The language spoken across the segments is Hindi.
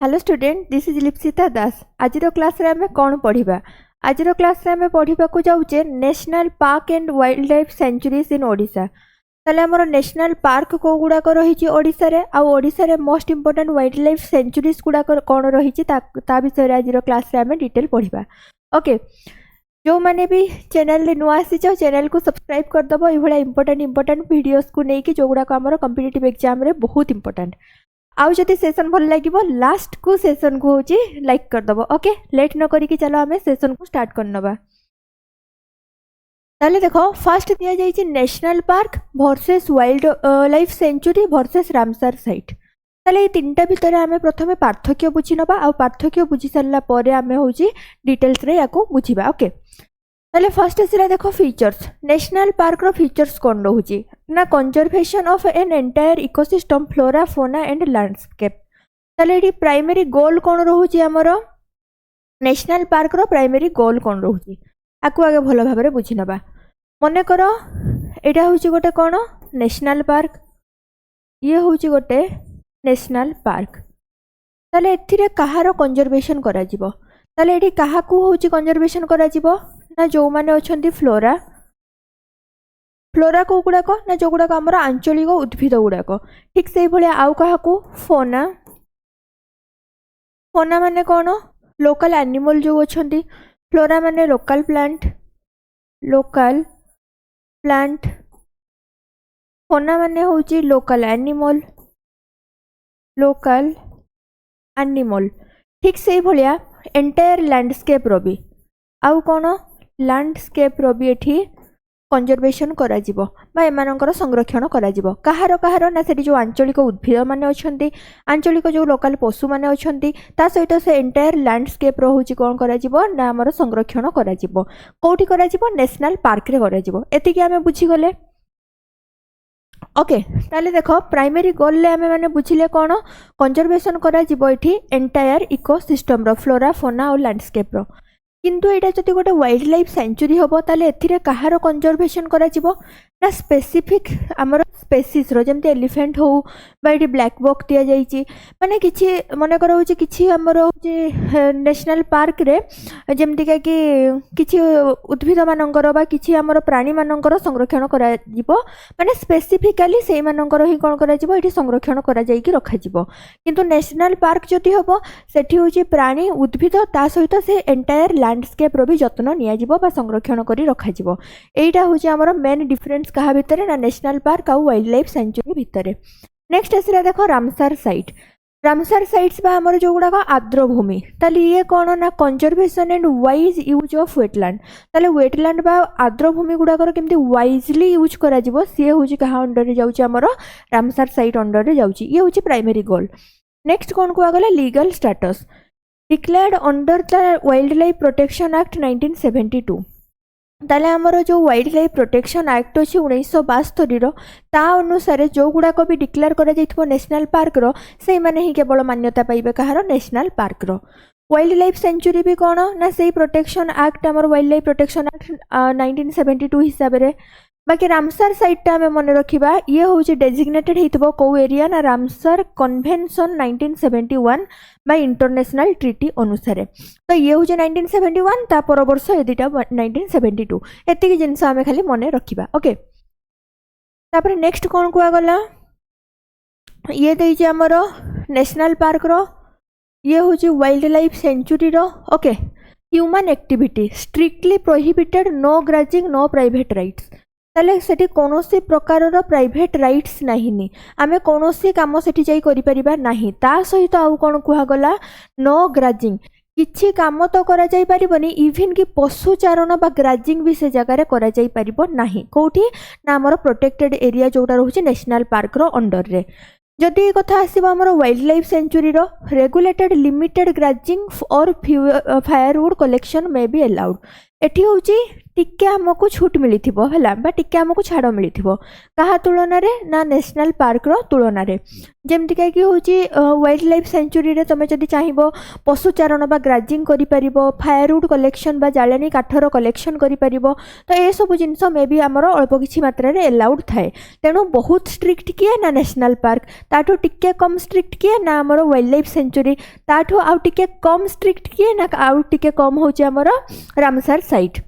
हेलो स्टूडेंट दिस इज लिप्सिता दास आज क्लास रे आमे कौन पढ़िबा आज क्लास रे आमे पढ़िबा को जाउचे national park and wildlife sanctuaries in Odisha ताले हमर नेशनल पार्क को गुडा को रहिछि ओडिशा रे आ ओडिशा रे most important wildlife sanctuaries गुडा कोन रहिछि ता विषय रे आज क्लास रे आमे डिटेल पढ़िबा ओके जो माने भी चैनल रे नुआ आसी छ चैनल को सब्सक्राइब कर दबो ए भला इंपोर्टेंट वीडियोस को नै कि जो गुडा को हमर कॉम्पिटिटिव एग्जाम रे बहुत इंपोर्टेंट आउ जदि सेशन भल लगे लास्ट को सेशन को होची लाइक कर दबो ओके लेट न करी कि चलो हमें सेशन को स्टार्ट करनबा ताले देखो फर्स्ट दिया जाई national park versus wild life sanctuary versus Ramsar site ताले ए तीनटा भितर हमें प्रथमे पार्थक्य बुझी नबा आ पार्थक्य बुझी सरला परे हमें होची डिटेल्स रे याको बुझीबा ओके ताले फर्स्ट आसिला देखो फीचर्स नेशनल पार्क रो फीचर्स कोन रहूची ना conservation of an entire ecosystem flora fauna and landscape ताले एटी प्राइमरी गोल कोन रहूची हमरो नेशनल पार्क रो प्राइमरी गोल कोन रहूची आकु आगे भलो भाबरे बुझी नबा मने करो एटा होची गोटे कोन नेशनल पार्क ये होची गोटे नेशनल पार्क ताले एथिरे कहारो कंजर्वेशन करा जिवो ताले एटी काहाकू होची कंजर्वेशन करा जिवो ना जो माने अछंती फ्लोरा फ्लोरा को गुड़ाक ना जो गुड़ाक आमर आंचलिक उद्भिद गुड़ाक ठीक से भाया आउ काहाकू फोना फोना माने कौन लोकल एनिमल जो अछंती फ्लोरा माने लोकल प्लांट फोना माने होची लोकल एनिमल ठीक से भाया एंटायर लैंडस्केप रो भी आउ कौन लैंडस्केप रो भी एठी कंजर्वेशन करा जिवो बा एमानकर संरक्षण करा जिवो कहारो ना सेठी जो आंचलिक उद्भिद माने अछंती आंचलिक जो लोकल पशु माने अछंती ता सहित से एंटायर लैंडस्केप रहूची कोन करा जिवो ना हमर संरक्षण करा जिवो कोठी करा जिवो नेशनल पार्क रे करा जिवो एति कि हमें बुझी गले ओके ताले देखो प्राइमरी गोल ले हमें माने बुझिले कोन कंजर्वेशन करा जिवो एठी एंटायर इकोसिस्टम रो फ्लोरा फोना और लैंडस्केप रो किंतु एटा जति गोटे वाइल्ड लाइफ सेंचुरी होबो ताले एथिरे कहारो कंजर्वेशन करा जिवो ना स्पेसिफिक हमर स्पेसीज रो जेमते एलिफेंट हो बाइडी ब्लैक बक दिया जाईची माने किछि मने करा होची किछि हमर जे नेशनल पार्क रे जेमति कि किछि उद्भिद मानकर बा किछि हमर प्राणी मानकर संरक्षण करा जिवो माने स्पेसिफिकली सेई मानकर ही कोन करा जिवो एठी संरक्षण करा जाई कि रखा जिवो किंतु नेशनल पार्क जति होबो सेठी होची प्राणी उद्भिद ता सहित से एंटायर लैंडस्केप रो भी जत्न निया जिवो बा संरक्षण करी रखा जिवो एटा होची हमर मेन डिफरेंस कहा भितरे ना नेशनल पार्क आ वाइल्ड लाइफ सेंचुरी भितरे नेक्स्ट आसिला देखो रामसर साइट्स बा हमर जो गुडा आर्द्रभूमि ताले ये कोन ना conservation and wise use of wetland ताले वेटलैंड बा आर्द्रभूमि गुडा केमती वाइजली यूज करा जिवो से होची कहा अंडर रे जाउची हमर रामसर साइट अंडर रे जाउची ये होची प्राइमरी गोल नेक्स्ट कोन को आगले legal status declared under the wildlife protection act 1972 ताले हमर जो वाइल्ड लाइफ प्रोटेक्शन एक्ट अछि 1972 रो ता अनुसार जो गुडा भी डिक्लेयर करा जाइथबो नेशनल पार्क रो से माने ही केवल मान्यता पाइबे कहारो नेशनल पार्क रो वाइल्ड लाइफ सेंचुरी भी कोन ना सेही प्रोटेक्शन एक्ट हमर वाइल्ड लाइफ प्रोटेक्शन एक्ट 1972 हिसाब रे बाकी रामसर साइट हमें मन रखिबा ये होची डेजिग्नेटेड हेतबो को एरिया ना Ramsar convention 1971 bye international treaty अनुसार तो ये होची 1971 ता पर वर्ष ए दिटा 1972 एति कि जिंस हमें खाली मन रखिबा ओके तापर नेक्स्ट कोन को आगला ये देइची हमरो नेशनल पार्क रो ये होची वाइल्ड लाइफ सेंचुरी रो okay human activity strictly prohibited no grazing no private rights ताले सेठी कोनोसी प्रकारर प्राइवेट राइट्स नाहिनी आमे कोनोसी काम सेठी जाई करि परिबा नाही ता सहित आउ कोन कुहा गला नो ग्राजिंग किछि काम तो करा जाई परिबनी इवन कि पशु चारण बा ग्राजिंग भी से जगह रे करा जाई परिबो नाही कोठी ना हमर प्रोटेक्टेड एरिया जोटा रहउची नेशनल पार्क रो अंडर रे जदि ये कथा आसीबा हमर वाइल्ड लाइफ सेंचुरी रो रेगुलेटेड लिमिटेड ग्राजिंग और firewood collection may be allowed एठी होची टिके हमको छूट मिली है टिके आमको छाड़ मिली क्या तुलन ना नेशनल पार्क रो तुलन जमती कि हूँ वाइल्ड लाइफ सेंचुरी रे तुम जदि चाहिए पशुचारण बा ग्राजिंग कर फायरवुड कलेक्शन बा जालेनी काठर कलेक्शन कर तो ये सब जिनस मे भी आमर अल्प किसी मात्रा एलाउड थाए तेणु बहुत स्ट्रिक्ट किए ना नेशनल पार्क ताठू टिके कम स्ट्रिक्ट किए ना आमर वाइल्ड लाइफ सेंचुरी ताठू आउ टिके कम स्ट्रिक्ट किए ना आउ टिके कम होची आमर रामसार साइट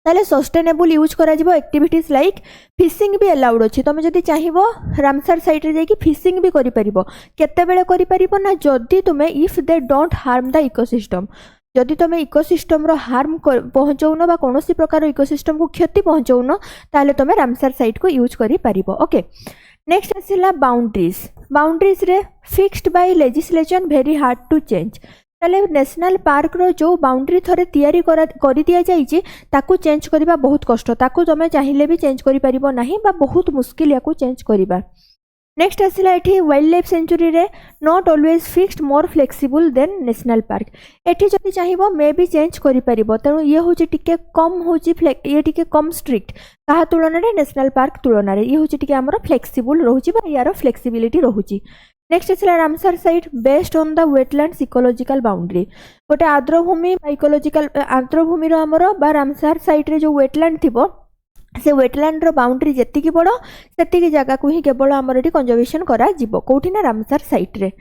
ताले सस्टेनेबल यूज करा जिवो एक्टिविटीज लाइक फिशिंग भी अलाउड अच्छी तुम जदि चाहिए रामसार साइट रे जाइए फिशिंग भी करि परिबो केते बेले करि परिबो ना जदि तुमे if they don't harm the ecosystem जदि तुम इकोसिस्टम रो हार्म पहुँचाउन बा कोनोसी प्रकार इकोसिस्टम को क्षति पहुँचाउन ताले तुमे रामसार साइट को यूज करि परिबो ओके नेक्स्ट आसिला बाउंड्रीज रे fixed by legislation very hard to change ताले नेशनल पार्क रो जो बाउंड्री थरे तैयारी करि दिया जाइछि ताकू चेंज करिबा बहुत कष्ट ताकू तुमे चाहिए भी चेंज करि परिबो नाही बा बहुत मुश्किल याकू चेंज करिबा नेक्स्ट आसिला एठी वाइल्ड लाइफ सेंचुरी रे not always fixed more flexible than national park एठी जदि चाहिबो मे भी चेंज करि परिबो तेणु ये होछि टिके कम होछि ये टिके कम स्ट्रिक्ट कहा तुलन रे नेशनल पार्क तुलन रे ये होछि टिके हमर फ्लेक्सिबल रहउछि बा यार फ्लेक्सिबिलिटी रहउछि नेक्स्ट आसिला Ramsar site based on the wetlands ecological boundary गोटे आर्द्रभूमि इकोलॉजिकल आर्द्रभूमि रो हमर बा रामसार साइट रे जो वेटलैंड थिबो से वेटलैंड रो बाउंड्री जेतिकी बड़ सेतिकी जगह को ही केवल आमर एटी कंजर्वेशन करा जिवो कोठी ना रामसार साइट रे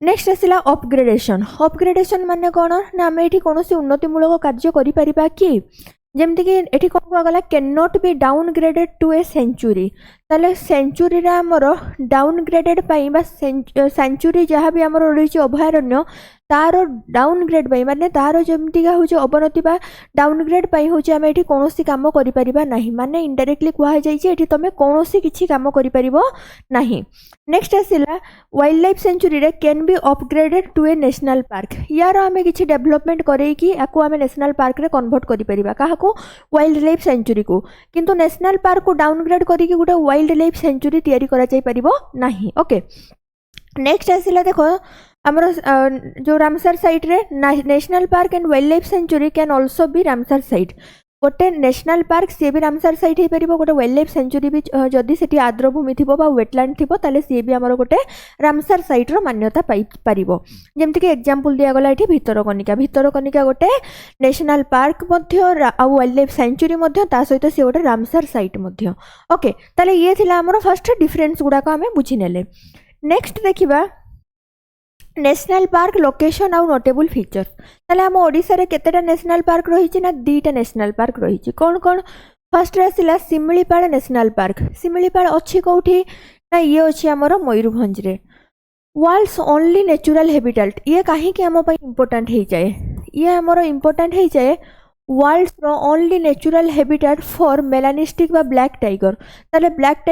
नेक्स्ट आसिला अपग्रेडेशन माने कोन ना आमे एटी कोनोसी उन्नतिमूलक कार्य करि परिबा कि जमती कि एटी कोन कहगला can not be downgraded to a sanctuary ताले सेंचुरी रे आमर डाउनग्रेडेड पई बा सेंचुरी जहाँ भी आमर रही अभयारण्य तार डाउनग्रेड पई माने तार जमती का होचे अवनति बा डाउनग्रेड पई होचे आमे एठी कोनोसी काम करि परिबा नाही माने इनडायरेक्टली कुहा जाई जे एठी तमे कोनोसी किछि काम करि परिबो नाही नेक्स्ट आसिला वाइल्ड लाइफ सेंचुरी रे can be upgraded to a national park यार आमे किछि डेवलपमेंट करै कि आकु आमे नेशनल पार्क रे कन्वर्ट करि परिबा काहाको वाइल्ड लाइफ सेंचुरी को किंतु नेशनल पार्क को डाउनग्रेड करी कि गुटे वाइल्ड लाइफ सेंचुरी तैयारी करा जाई परिबो नाही ओके नेक्स्ट आसिला देखो आमर जो रामसार साइट रे national park and wildlife century can also be Ramsar site गोटे नेशनल पार्क सी भी रामसार साइट हो पार गोटे वाइल्ड लाइफ सेंचुरी भी जदि से आर्द्रभूमि थी वेटलैंड थी ताले सी भी आमर गोटे रामसार साइट रो मान्यता पाई पारिबो जेमति कि एग्जांपल दिया गला एठी भितरकनिका गोटे नेशनल पार्क मध्य आ वाइल्ड लाइफ सेंचुरी मध्य ता सहित से गोटे रामसार साइट मध्य ओके ताले ये थिला आमर फर्स्ट डिफरेंस गुडाक आमे बुझी नेले नेक्स्ट देखिबा नेशनल पार्क लोकेशन आउ नोटेबल फीचर्स ताले आम ओडिसा रे केतेटा नेशनल पार्क रही ना दीटा नेशनल पार्क रही कौन कौन फर्स्ट आसिला सिमिलीपाल नेशनल पार्क सिमिलीपाल अच्छी कौटी ना ये अच्छी आमर मयूरभंज रे वर्ल्ड्स ओनली नेचुरल हैबिटेट ये कहीं आम इम्पोर्टेंट हो जाए ये आमर इम्पोर्टेंट हो जाए वर्ल्ड्स रो only natural habitat for melanistic बा ब्लैक टाइगर ताले ब्लैक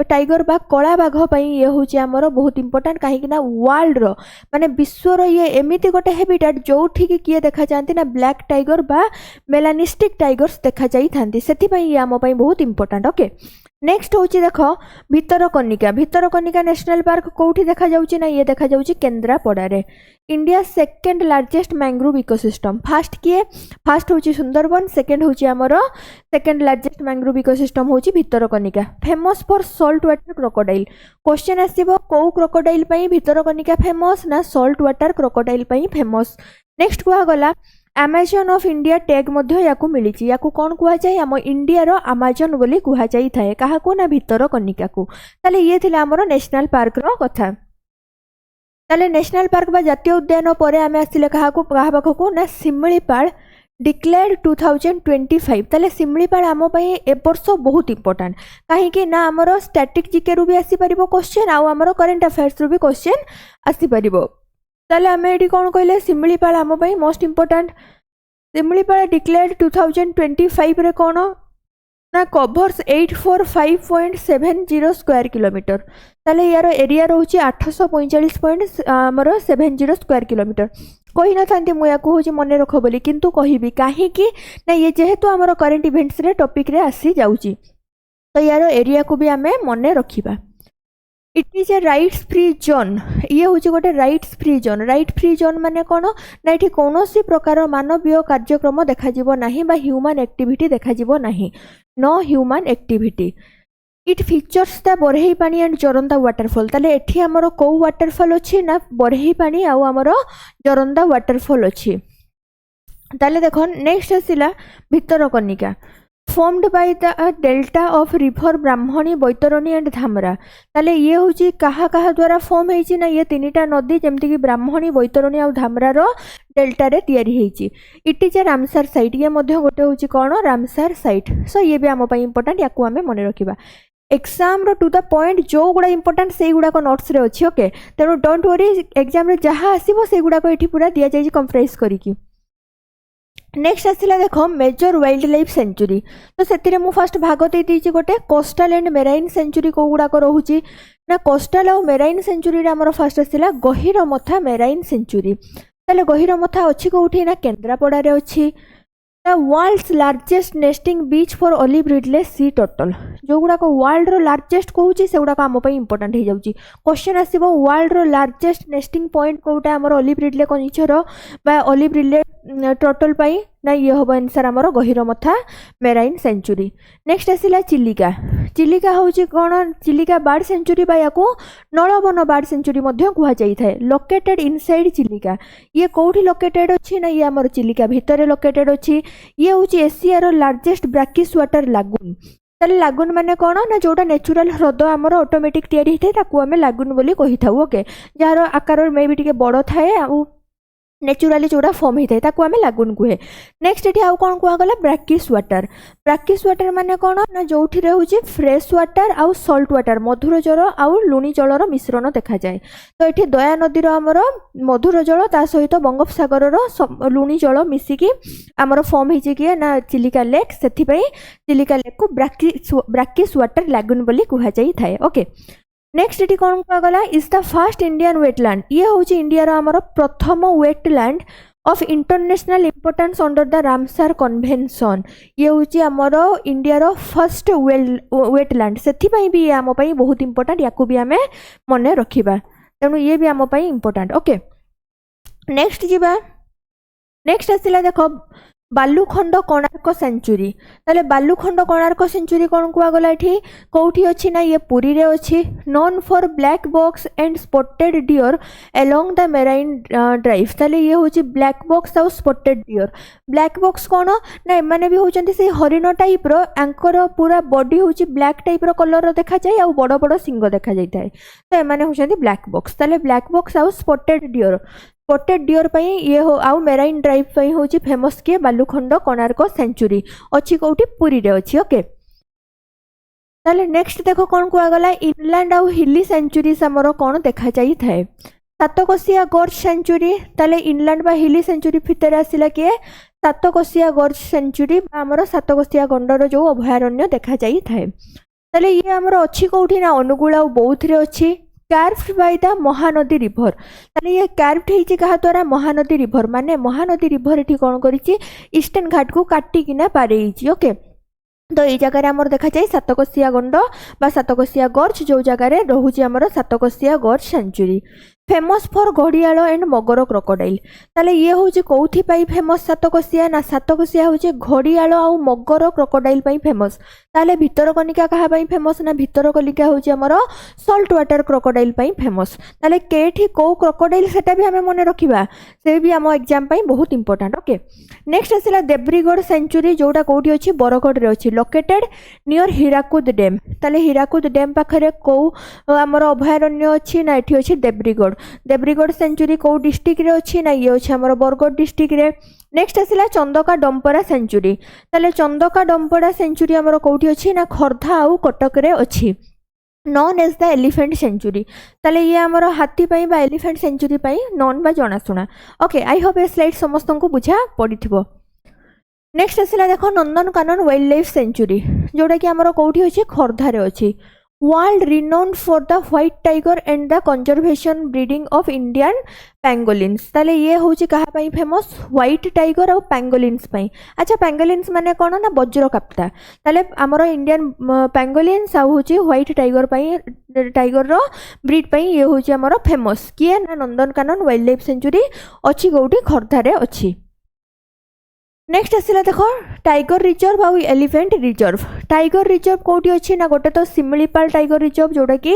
टाइगर बा कला बाघ पई ये होची हमरो बहुत इंपोर्टेंट काहे कि ना वर्ल्ड रो माने विश्व रो ये एमिति गोटे हैबिटेट जोठी कि किए देखा जानती ना ब्लैक टाइगर बा मेलानिस्टिक टाइगर्स देखा जाई थांती सेति पई ये हम पई बहुत इंपोर्टेंट ओके नेक्स्ट होची देखो भितरकनिका नेशनल पार्क कोठी देखा जाउची ना ये देखा जाउची केंद्रापड़ा रे India second largest mangrove ecosystem fast होची सुंदरबन सेकेंड होची हमरो सेकेंड लार्जेस्ट मैंग्रोव इकोसिस्टम होची Bhitarkanika famous for salt water crocodile question आसीबो को क्रोकोडाइल पई भितरकनिका फेमस ना सॉल्ट वाटर क्रोकोडाइल पई फेमस नेक्स्ट कुआ गला अमेजन ऑफ इंडिया टैग मध्य याकू मिली याकू कौन कुआ जाए आम इंडिया रो अमेजन बोली कुआ जाई थाए काहाकू ना भितरकनिका को ताले ये थिला हमरो नेशनल पार्क रो कथा ताले नेशनल पार्क बा जातीय उद्यान परे आमे आसिले काहाकू कहा पाखकू ना सिमिलीपाल डिक्लेयर्ड 2025 ताले सिमिलीपाल आम पई ए वर्ष बहुत इंपोर्टेंट काहे कि ना हमरो स्टैटिक जीके रु भी आसी परिबो क्वेश्चन आ हमरो करंट अफेयर्स रु भी क्वेश्चन आसी परिबो ताले आमे एडी कोन कहले सिमिलीपाल आम पई मोस्ट इंपोर्टेंट सिमिलीपाल डिक्लेयर्ड 2025 रे कोन ना कवर्स 845.70 स्क्वायर किलोमीटर ताले यार एरिया रोची 845.70 स्क्वायर किलोमीटर कही न था मुझे हूँ मन रख बोली किंतु कहबी कहीं ना ये जेहेतु आमर करेन्ट इवेंट्स रे टॉपिक रे आसी जाउची तो यार एरिया को भी आमे मन रखिबा it is a rights free zone. ये हूँ गोटे rights free zone. Right free zone माने कौन ना ये कौन प्रकार मानवीय कार्यक्रम देखा नहीं बा ह्यूमन एक्टिविटी देखा नहीं। No human activity. It features the Barehipani and जोरंदा waterfall. ताले एठी हमरो को वाटरफॉल अछि ना बरहेई पानी आउ हमरो जोरंदा वाटरफॉल अछि। ताले देखो नेक्स्ट आसिला Bhitarkanika formed by the delta of river Brahmani Baitarani and Dhamra. ताले ये होची कहा कहा द्वारा फॉर्म हेची ना ये तीनिटा नदी जेमति कि ब्राह्मणी बैतरणी और धामरा रो डेल्टा रे तयारी हेची। It is A Ramsar site. ये मध्ये गोटे होची कोन रामसर साइट। सो ये भी हम पई इंपोर्टेंट याकू हमें मने रखिबा। एग्जाम रो टू द पॉइंट जो गुडा इंपोर्टेंट से गुडा को नोट्स रे अछि। ओके तेनो डोंट वरी एग्जाम रे जहा आसीबो से गुडा को एठी पूरा दिया जाई कंप्रेस करिकी। नेक्स्ट आसिला देखो मेजर वाइल्ड लाइफ सेंचुरी। तो से मु फर्स्ट भाग दे दीची गोटे कोस्टल एंड मेराइन सेंचुरी को गुड़ाक रोचे ना कोस्टल और मेराइन सेंचुरी आमर फर्स्ट आसिला गहिरमथा मेराइन सेंचुरी। ताले गहिरमथा अच्छी कौटी ना केन्द्रापड़ा अच्छी। The world's largest nesting beach for olive ridley sea turtle. जो गुड़ाक वर्ल्ड रो लार्जेस्ट कहूँ से गुड़ाक आम इंपोर्टेंट हो जाऊँगी। क्वेश्चन आसो वर्ल्ड रो लार्जेस्ट नेस्टिंग पॉइंट कौटा आमर ऑलिव रिडले कनिचर बा ऑलिव रिडले टर्टल पाई ना ये हम आंसर आमर गहिरमथा मेराइन सेंचुरी। नेक्स्ट आसिला चिलिका। चिलिका हूँ कौन चिलिका बार्ड सेंचुरी बा याकू नलवन बार्ड सेंचुरी कह जाए। Located inside Chilika. ये कौटी लोकेटेड अच्छी ना ये आमर चिलिका भितर लोकेटेड अच्छी। ये हूँ एशियार लार्जेस्ट ब्राकिश वाटर लागुन। ताले लागुन माने कौन ना जोटा नेचुरल ह्रद आमर ऑटोमेटिक तैयारी होता है ताकू आमे लागुन बोली कही था। ओके जार आकार मे भी टिके बड़ थाए नेचुराली जोड़ा फॉर्म होता है ताकू आमे लागुन कहे। नेक्स्ट ये आउ कौन कहगला ब्राकिश वाटर। ब्राकिश वाटर माने कौन ना जो रोचे फ्रेश वाटर आउ सॉल्ट वाटर मधुर जल आउ लुणी जलर मिश्रण देखा जाए। तो ये दया नदीर आमर मधुर जल ता सहित बंगोपसागर लुणी जल मिसिकी आमर फॉर्म होची कि ना चिलिका लेक। से चिलिका लेक को ब्राकिश वाटर लागुन बोली कह जाए। ओके नेक्स्ट ये कौन कहगला is the first Indian wetland. ये हूँ इंडिया आमर प्रथम wetland of international importance under the Ramsar convention. ये हूँ आमर इंडिया फर्स्ट वेटलैंड से भी ये आम बहुत इंपोर्टेंट याकू भी आम मन रखा तेणु ये भी आम इंपोर्टेंट। ओके नेक्स्ट जीवा। नेक्स्ट आसिला देखो बालुखंड कोणार्क सेंचुरी। ताले बालुखंड कोणार्क सेंचुरी कौन कहगला ये कौटी अच्छी ना ये पुरी रे अच्छी। Known for black box and spotted deer along the marine drive. ताले ये हूँ ब्लैक बॉक्स आउ स्पॉटेड डियर। ब्लैक बॉक्स कौन ना एमाने भी होचंती से हरिण टाइप रो आंकर पूरा बॉडी हूँ ब्लैक टाइप रो कलर देखा जाए आउ बड़ बड़ सिंग देखा जाए। तो एमाने होचंती ब्लैक बॉक्स। ताले ब्लैक बॉक्स आउ स्पॉटेड डियर। स्पॉटेड डियर पई ये हो आउ मेराइन ड्राइव पई होची फेमस के बालुखंड कोणार्क सेंचुरी अच्छी कौटी पुरी रे अच्छी। ओके ताले नेक्स्ट देखो कौन कहगला इनलैंड आउ हिली सेंचुरीज आमर कौन देखा जाई थाए। सातकोशिया गोर्ज सेंचुरी। ताले इनलैंड बा हिली सेंचुरी भितर आसिला के सातकोशिया गोर्ज सेंचुरी आमर सातकोशिया गंडर जो अभयारण्य देखा जाई थाए। ताले ये आमर अच्छी कौटी ना अनुगुल आउ बौद्ध रे अच्छी। Carved by the Mahanadi river. ताले ये कार्व्ड हेची कहा द्वारा महानदी रिभर माने महानदी रिभर एठी कौन करिछि ईस्टर्न घाट को काटिकिना पारेइछि। ओके तो ये जगह आमर देखा जाए सातकोशिया गंड बा सातकोशिया गोर्ज जो जगार रोचे आमर सातकोशिया गोर्ज सेंचुरी। फेमस फॉर घड़ियाल एंड मगर क्रोकोडाइल। ताले ये हूँ कौथि फेमस सातकोशिया ना सातकोशिया हूँ घड़ियाल आउ मगर क्रोकोडाइल फेमस। ताले भितरकनिका कहा फेमस ना भितरकनिका हूँ आमर सॉल्ट वाटर क्रोकोडाइल फेमस। ताले केठी को क्रोकोडाइल सेटा भी आमे मन रखिबा से भी आम एग्जाम बहुत इंपोर्टेंट। ओके नेक्स्ट आसिला देब्रीगढ़ सेंचुरी जोटा कौटी अच्छी बरगढ़ रे अच्छी लोकेटेड नियर हीराकुद डैम। ताले हीराकुद डैम पाखरे को आमर अभयारण्य अच्छी ना एठी अच्छी देब्रीगढ़। देब्रीगढ़ सेंचुरी कौ डिस्ट्रिक्ट रे अच्छी ना ये अच्छे आमर बरगढ़ डिस्ट्रिक्ट रे। नेक्स्ट आसिला चंदका डंपरा सेंचुरी। ताले चंदका डंपरा सेंचुरी आमर कौटी अच्छी ना खोर्धा आउ कटक रे अच्छी। Known as the elephant sanctuary. ताले ये आमर हाथी पई बा एलिफेंट सेंचुरी पई नॉन बा जनाशुना। ओके आई होप ए स्लाइड समस्त को बुझा पड़िथिबो। नेक्स्ट आसिला देखो नंदनकानन वाइल्ड लाइफ सेंचुरी जोटा कि आमर कौटी अच्छी खोर्धा रे अच्छी। World renowned for the white tiger and the conservation breeding of Indian pangolins ताले ये होची कहा पई फेमस व्हाइट टाइगर और पैंगोलिन्स पई अच्छा पैंगोलिन्स माने कोन ना वज्र काप्ता ताले हमर इंडियन पैंगोलिन्स आ होची व्हाइट टाइगर पई टाइगर रो ब्रीड पई ये होची हमर फेमस किए ना नंदनकानन वाइल्ड लाइफ सेंचुरी अछि गौटी खर्धा रे अछि नेक्स्ट आसला देख टाइगर रिजर्व आउ एलिफेंट रिजर्व टाइगर रिजर्व कौटी अच्छी ना गोटे तो सिमिलीपाल टाइगर रिजर्व जोटा कि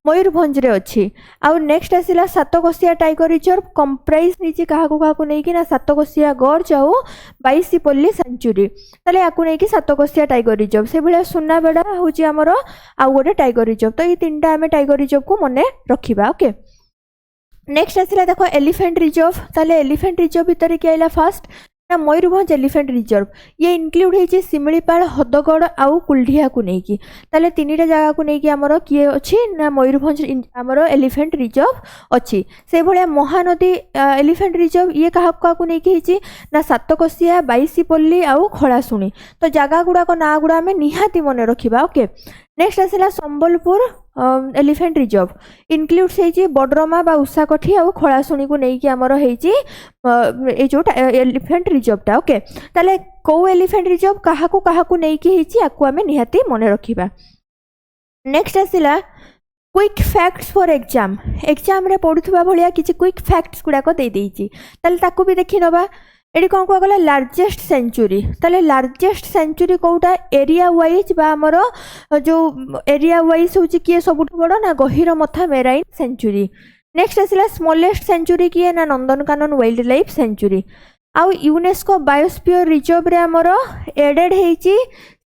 मयूरभंज रे अच्छी आउ नेक्स्ट आसला सातकोशिया टाइगर रिजर्व कंप्राइज नहीं क्या नहीं कि ना सातकोशिया गॉर्ज आउ बाईसीपल्ली सेंचुरी ताले याकू नहीं कि सातकोशिया टाइगर रिजर्व से भाया सुनाबेड़ा होची हमर आउ गोटे टाइगर रिजर्व तो ये तीनटा आम टाइगर रिजर्व को मन रखा ओके नेक्स्ट आसला देख एलिफेंट रिजर्व ताले एलिफेंट रिजर्व भितर किए आइला फास्ट ना मयूरभंज एलिफेंट रिजर्व ये इनक्लूड होइछि सिमिलीपाल हदगड़ आउ कुल्ढिया को नेकी ताले तीनटा जगह को नेकी हमरो किए अछि ना मयूरभंज हमरो एलिफेंट रिजर्व अछि से भलिया महानदी एलिफेंट रिजर्व ये कहा को नेकी हिछि ना सातकोशिया बाईसीपल्ली आउ खଳାଶୁଣି तो जगह गुडा को ना गुडा में निहाती मन रखिबा ओके नेक्स्ट आसला संबलपुर एलिफेंट रिजर्व इनक्लूड्स होइछि बडरमा बा उषाकठी आउ खଳାଶୁଣି को नेकी हमर होइछि ए जो एलिफेंट रिजर्वटा ओके ताले को एलिफेंट रिजर्व कहा को नेकी हिछि आकु आमे निहाती मन रखिबा नेक्स्ट आसला quick facts for exam exam रे पढुथबा भलिया किछि क्विक फैक्ट्स गुडा को दे देइछि ताले ताकू भी देखि नबा एडी कौन कह गला लार्जेस्ट सेंचुरी ताले लार्जेस्ट सेंचुरी कोटा एरिया वाइज बा हमर जो एरिया वाइज होची किए सबुठ बड़ ना गहिर मथा मेराइन सेंचुरी नेक्स्ट आसला स्मॉलेस्ट सेंचुरी किए ना नंदनकानन वाइल्ड लाइफ सेंचुरी आउ यूनेस्को बायोस्फीयर रिजर्व रे हमर एडेड हेची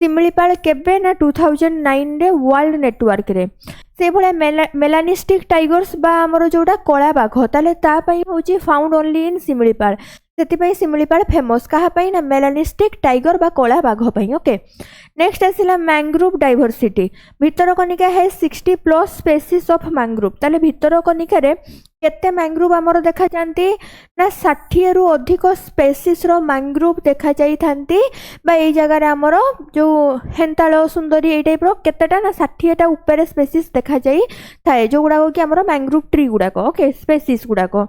सिमिलीपाल केबे ना 2009 रे वर्ल्ड नेटवर्क रे से भाया मेलानिस्टिक टाइगर्स बा हमर जोड़ा कला बाघ ताले ता पई होची फाउंड ओनली इन सिमिलीपाल से सिमिलीपाल फेमस कहापाई ना मेलानिस्टिक टाइगर बा कला बाघ पाई ओके नेक्स्ट आसला मैंग्रोव डाइवर्सिटी भितरकनिका है 60+ स्पेसीज ऑफ मैंग्रोव ताले भितरकनिका रे केते मैंग्रोव आमर देखा जाती ना 60 रु अधिक स्पेसीज रो मैंग्रोव देखा जाई थांती बा ए जगह रे आमर जो हेंताଳ सुंदरी ए टाइप रो केतेटा ना 60 टा ऊपर स्पेसीज देखा जाई थाए जो गुडा कि आमर मैंग्रोव ट्री गुडा को ओके स्पेसीज गुडा को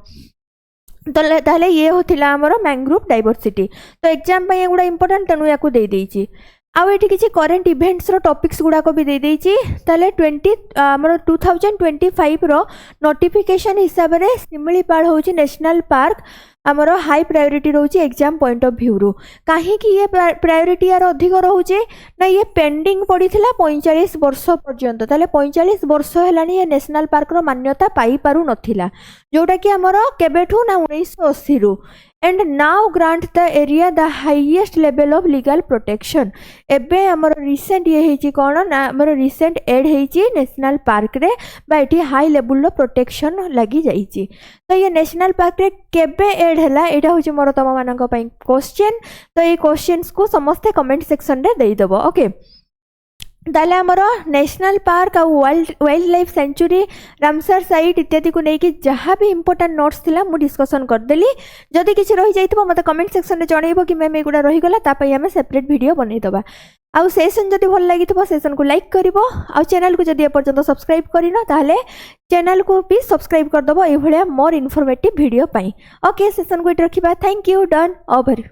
ताले ये होथिला हमर मैंग्रोव डाइवर्सिटी तो एग्जाम पे एगुडा इंपोर्टेंट तेणु याकू दे देइछि आउ एठी किछि करंट इवेंट्स रो टॉपिक्स गुडा को भी दे देइछि ताले 2025 रो नोटिफिकेशन हिसाब रे सिमिलीपाल होछि नेशनल पार्क आमर हाई प्रायोरिटी रोचे एग्जाम पॉइंट ऑफ व्यू रू कहीं ये प्रायोरिटी यार अधिक रोचे ना ये पेंडिंग पड़ी 45 वर्ष पर्यंत ताले 45 वर्ष है नेशनल पार्क रो मान्यता पाई पारु नथिला जोटा कि आमर केबेठू ना 1980 रु and now grant the area the highest level of legal protection एबे हमर रिसेंट ये हेची कोन ना हमर रिसेंट एड हेची नेशनल पार्क रे बा एठी हाई लेवल रो प्रोटेक्शन लगी जाईची तो ये नेशनल पार्क रे केबे एड हला एटा होची मोर तम मानक पई क्वेश्चन तो ये क्वेश्चंस को समस्त कमेंट सेक्शन रे देई दबो ओके ताले आमर नेशनल पार्क आउ wild life sanctuary Ramsar site इत्यादि को लेकिन जहाँ भी इंपोर्टेंट नोट्स थिला मु डिस्कशन करदेली जदि किसी रही जाइथिबो मते कमेंट सेक्शन रे जणैबो कि मैम एगुडा रही गला तापई हमें सेपरेट वीडियो बनै दबा आउ सेशन जदि भल लागिथिबो सेशन को लाइक करिवो आउ चैनल को जदि एपर्यंत सब्सक्राइब करिनो ताहले चैनल को भी सब्सक्राइब कर दबो ए भलिया मोर इन्फॉर्मेटिव वीडियो पई ओके सेशन को इट रखिबा थैंक यू डन ओवर